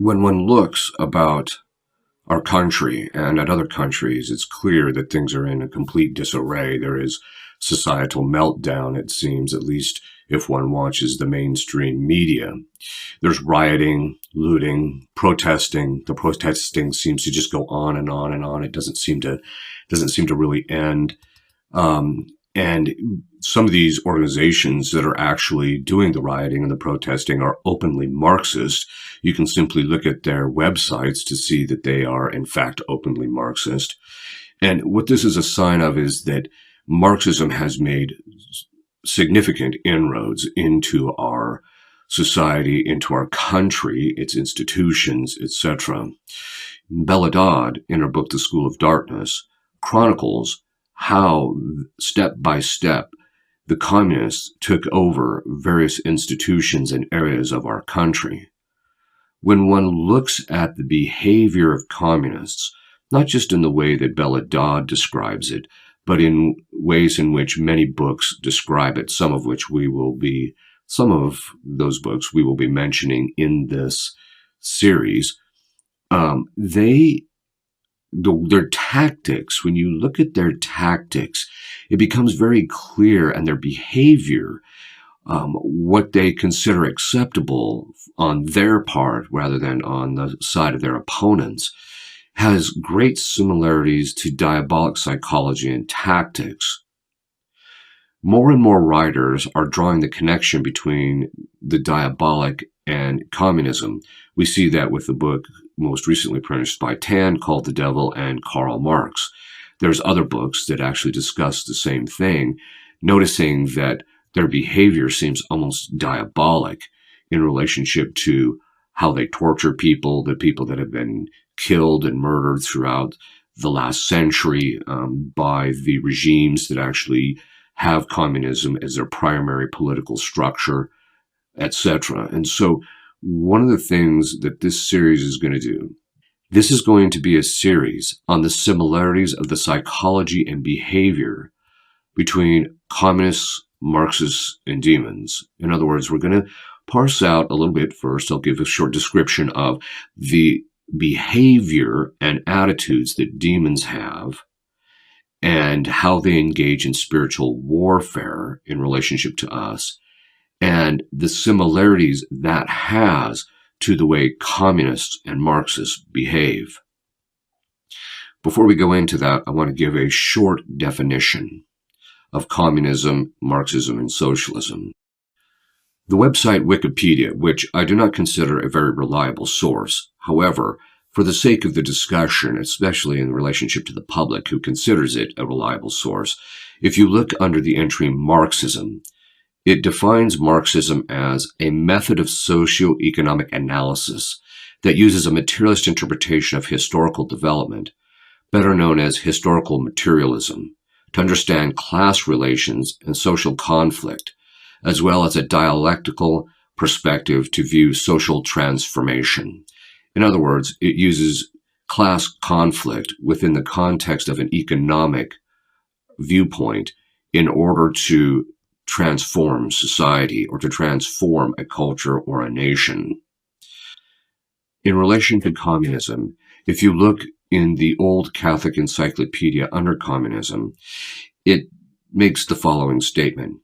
when one looks about our country and at other countries, it's clear that things are in a complete disarray. There is societal meltdown, it seems, at least if one watches the mainstream media. There's rioting, looting, protesting. The protesting seems to just go on and on and on. It doesn't seem to really end. And some of these organizations that are actually doing the rioting and the protesting are openly Marxist. You can simply look at their websites to see that they are, in fact, openly Marxist. And what this is a sign of is that Marxism has made significant inroads into our society, into our country, its institutions, etc. Bella Dodd, in her book, The School of Darkness, chronicles how, step by step, the communists took over various institutions and areas of our country. When one looks at the behavior of communists, not just in the way that Bella Dodd describes it, but in ways in which many books describe it, some of those books we will be mentioning in this series, their tactics, when you look at their tactics, it becomes very clear, and their behavior, what they consider acceptable on their part rather than on the side of their opponents, has great similarities to diabolic psychology and tactics. More and more writers are drawing the connection between the diabolic and communism. We see that with the book most recently produced by Tan called The Devil and Karl Marx. There's other books that actually discuss the same thing, noticing that their behavior seems almost diabolic in relationship to how they torture people, the people that have been killed and murdered throughout the last century by the regimes that actually have communism as their primary political structure, etc. And so one of the things that this series is going to do, this is going to be a series on the similarities of the psychology and behavior between communists, Marxists, and demons. In other words, we're going to parse out a little bit first. I'll give a short description of the behavior and attitudes that demons have and how they engage in spiritual warfare in relationship to us, and the similarities that has to the way communists and Marxists behave. Before we go into that, I want to give a short definition of communism, Marxism, and socialism. The website Wikipedia, which I do not consider a very reliable source, however, for the sake of the discussion, especially in relationship to the public who considers it a reliable source, if you look under the entry Marxism, it defines Marxism as a method of socio-economic analysis that uses a materialist interpretation of historical development, better known as historical materialism, to understand class relations and social conflict, as well as a dialectical perspective to view social transformation. In other words, it uses class conflict within the context of an economic viewpoint in order to transform society or to transform a culture or a nation. In relation to communism, if you look in the old Catholic encyclopedia under communism, it makes the following statement.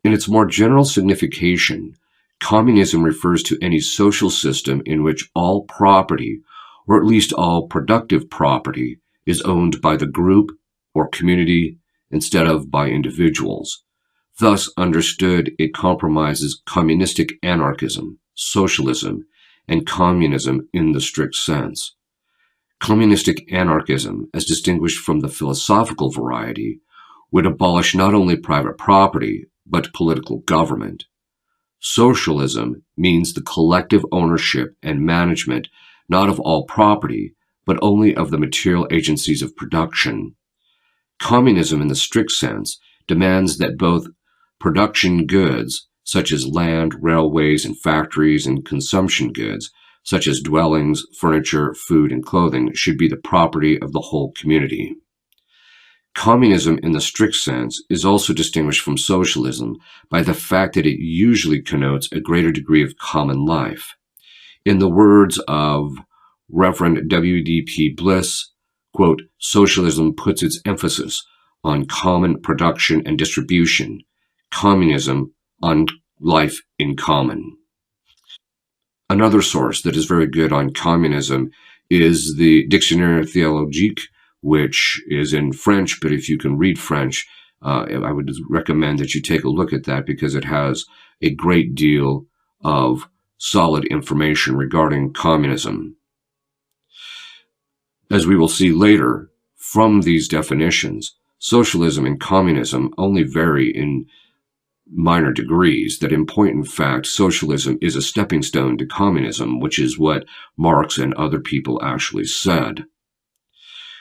In its more general signification, communism refers to any social system in which all property, or at least all productive property, is owned by the group or community instead of by individuals. Thus understood, it compromises communistic anarchism, socialism, and communism in the strict sense. Communistic anarchism, as distinguished from the philosophical variety, would abolish not only private property, but political government. Socialism means the collective ownership and management not of all property, but only of the material agencies of production. Communism in the strict sense demands that both production goods, such as land, railways, and factories, and consumption goods, such as dwellings, furniture, food, and clothing, should be the property of the whole community. Communism in the strict sense is also distinguished from socialism by the fact that it usually connotes a greater degree of common life. In the words of Reverend W.D.P. Bliss, quote, socialism puts its emphasis on common production and distribution, communism on life in common. Another source that is very good on communism is the Dictionnaire Théologique, which is in French, but if you can read French, I would recommend that you take a look at that because it has a great deal of solid information regarding communism. As we will see later, from these definitions, socialism and communism only vary in minor degrees, that in point in fact, socialism is a stepping stone to communism, which is what Marx and other people actually said.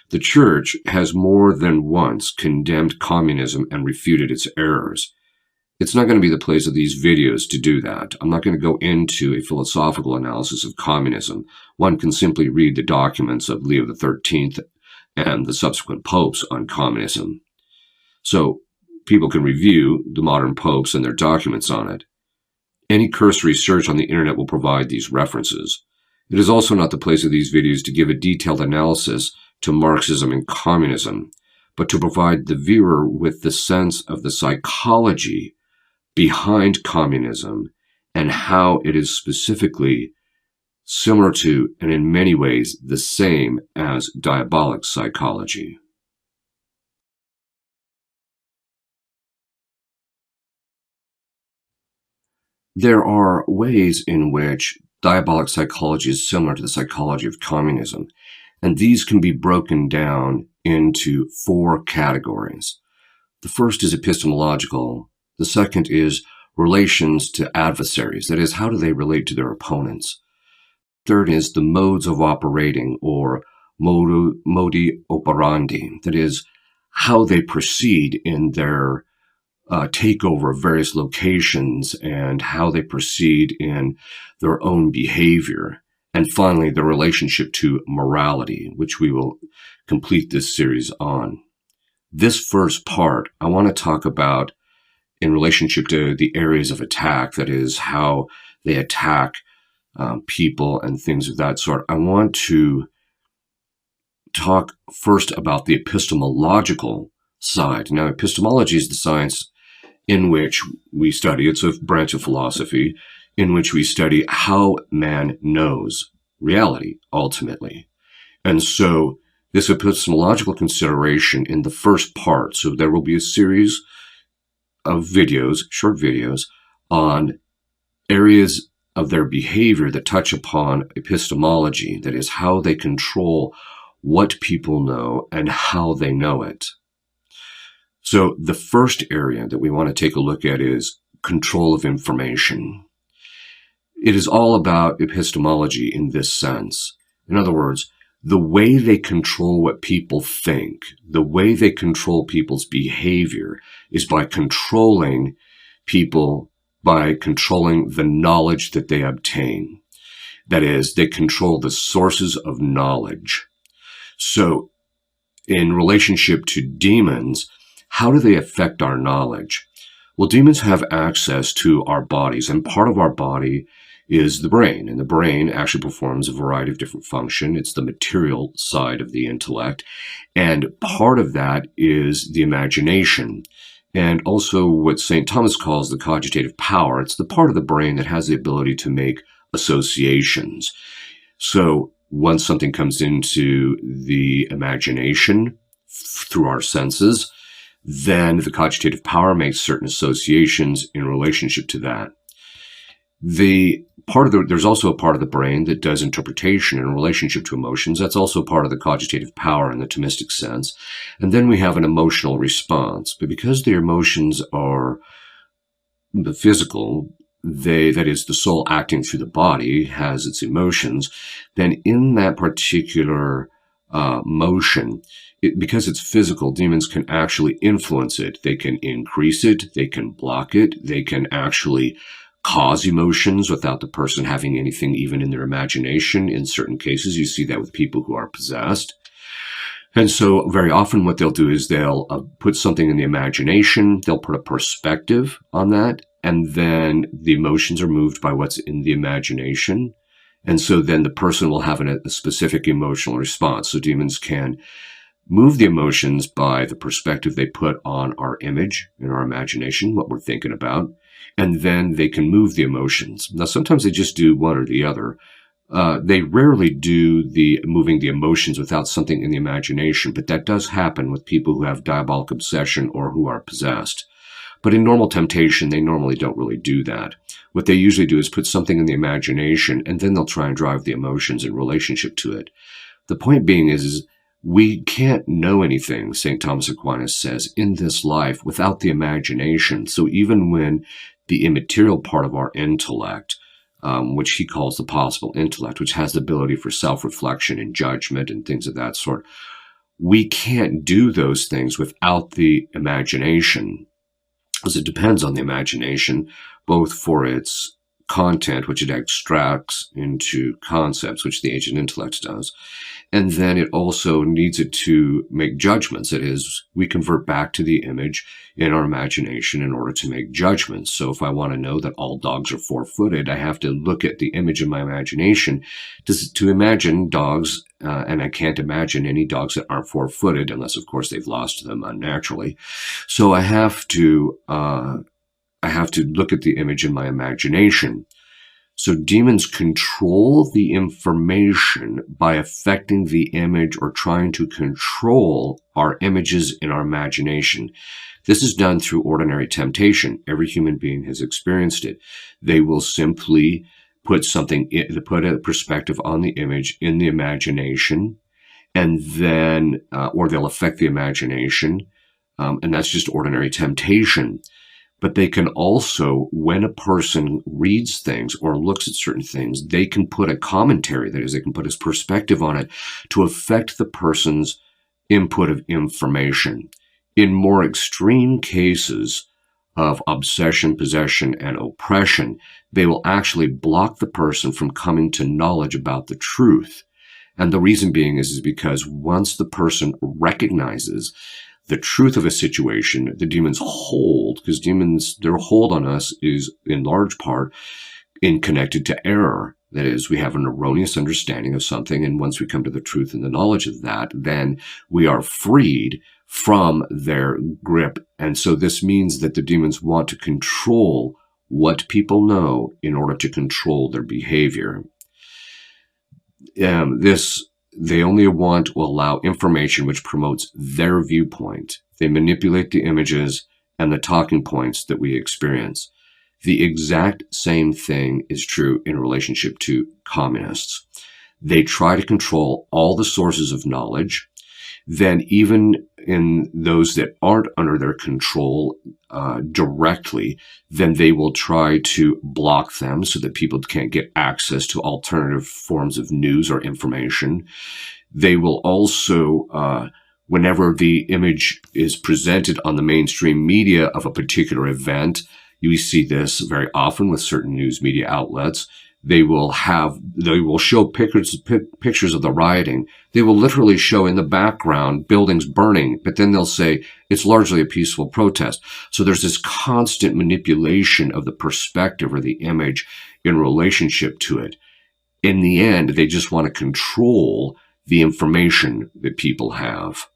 The Church has more than once condemned communism and refuted its errors. It's not going to be the place of these videos to do that. I'm not going to go into a philosophical analysis of communism. One can simply read the documents of Leo XIII and the subsequent popes on communism. So people can review the modern popes and their documents on it. Any cursory search on the internet will provide these references. It is also not the place of these videos to give a detailed analysis to Marxism and communism, but to provide the viewer with the sense of the psychology behind communism and how it is specifically similar to, and in many ways, the same as diabolic psychology. There are ways in which diabolic psychology is similar to the psychology of communism, and these can be broken down into 4 categories. The first is epistemological. The second is relations to adversaries, that is, how do they relate to their opponents? Third is the modes of operating, or modi operandi, that is, how they proceed in their takeover of various locations and how they proceed in their own behavior. And finally, the relationship to morality, which we will complete this series on. This first part, I want to talk about in relationship to the areas of attack, that is, how they attack people and things of that sort. I want to talk first about the epistemological side. Now, epistemology is the science in which we study, it's a branch of philosophy, in which we study how man knows reality, ultimately. And so this epistemological consideration in the first part, so there will be a series of videos, short videos, on areas of their behavior that touch upon epistemology, that is, how they control what people know and how they know it. So the first area that we want to take a look at is control of information. It is all about epistemology in this sense. In other words, the way they control what people think, the way they control people's behavior is by controlling people, by controlling the knowledge that they obtain. That is, they control the sources of knowledge. So in relationship to demons, how do they affect our knowledge? Well, demons have access to our bodies, and part of our body is the brain, and the brain actually performs a variety of different functions. It's the material side of the intellect, and part of that is the imagination, and also what St. Thomas calls the cogitative power. It's the part of the brain that has the ability to make associations. So once something comes into the imagination through our senses, then the cogitative power makes certain associations in relationship to that. There's also a part of the brain that does interpretation in relationship to emotions. That's also part of the cogitative power in the Thomistic sense. And then we have an emotional response. But because the emotions are the physical, that is, the soul acting through the body has its emotions, then in that particular motion, because it's physical, demons can actually influence it. They can increase it, they can block it, they can actually cause emotions without the person having anything even in their imagination. In certain cases, you see that with people who are possessed. And so very often what they'll do is they'll put something in the imagination, they'll put a perspective on that, and then the emotions are moved by what's in the imagination. And so then the person will have a specific emotional response. So demons can move the emotions by the perspective they put on our image in our imagination, what we're thinking about, and then they can move the emotions. Now, sometimes they just do one or the other. They rarely do the moving the emotions without something in the imagination, but that does happen with people who have diabolic obsession or who are possessed. But in normal temptation, they normally don't really do that. What they usually do is put something in the imagination, and then they'll try and drive the emotions in relationship to it. The point being is we can't know anything, St. Thomas Aquinas says, in this life without the imagination. So even when the immaterial part of our intellect, which he calls the possible intellect, which has the ability for self-reflection and judgment and things of that sort, we can't do those things without the imagination, because it depends on the imagination, both for its content, which it extracts into concepts, which the agent intellect does. And then it also needs it to make judgments. That is, we convert back to the image in our imagination in order to make judgments. So if I want to know that all dogs are four-footed, I have to look at the image in my imagination to imagine dogs, and I can't imagine any dogs that aren't four-footed unless, of course, they've lost them unnaturally. So I have to look at the image in my imagination. So demons control the information by affecting the image or trying to control our images in our imagination. This is done through ordinary temptation. Every human being has experienced it. They will simply put put a perspective on the image in the imagination, and then, or they'll affect the imagination, and that's just ordinary temptation. But they can also, when a person reads things or looks at certain things, they can put a commentary, that is, they can put his perspective on it to affect the person's input of information. In more extreme cases of obsession, possession, and oppression, they will actually block the person from coming to knowledge about the truth. And the reason being is because once the person recognizes the truth of a situation, the demons hold, because demons, their hold on us is in large part connected to error. That is, we have an erroneous understanding of something, and once we come to the truth and the knowledge of that, then we are freed from their grip. And so this means that the demons want to control what people know in order to control their behavior. They only want to allow information which promotes their viewpoint. They manipulate the images and the talking points that we experience. The exact same thing is true in relationship to communists. They try to control all the sources of knowledge. Then even in those that aren't under their control directly, then they will try to block them so that people can't get access to alternative forms of news or information. They will also, whenever the image is presented on the mainstream media of a particular event, you see this very often with certain news media outlets. They will show pictures of the rioting. They will literally show in the background buildings burning, but then they'll say it's largely a peaceful protest. So there's this constant manipulation of the perspective or the image in relationship to it. In the end, they just want to control the information that people have.